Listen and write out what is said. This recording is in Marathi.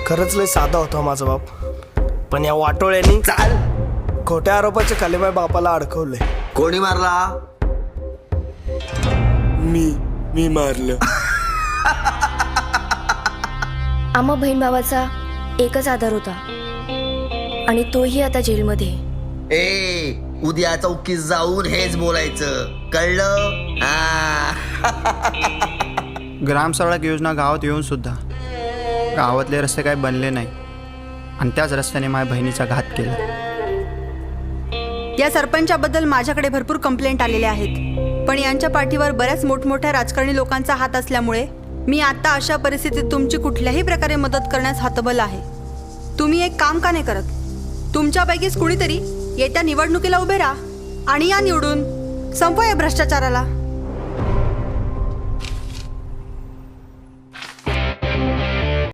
खरंच लय साधा होता माझा बाप, पण या वाटोळ्यांनी चाल. खोट्या आरोपाचे खाली माझ्या बापाला अडकवले. कोणी मारला? मी मारलं. आम्हा बहीण भावाचा एकच आधार होता आणि तोही आता जेलमध्ये. उद्या चौकीत जाऊन हेच बोलायचं, कळलं? ग्राम सडक योजना गावात येऊन सुद्धा गावातले रस्ते काही बनले नाही आणि त्याच रस्त्याने माझ्या बहिणीचा घात केला. या सरपंचाबद्दल माझ्याकडे भरपूर कंप्लेंट आलेल्या आहेत, पण यांच्या पाठीवर बऱ्याच मोठमोठ्या राजकारणी लोकांचा हात असल्यामुळे मी आता अशा परिस्थितीत तुमची कुठल्याही प्रकारे मदत करण्यास हतबल आहे. तुम्ही एक काम का नाही करत? तुमच्यापैकीच कुणीतरी येत्या निवडणुकीला उभे राहा आणि या निवडून संपवा या भ्रष्टाचाराला.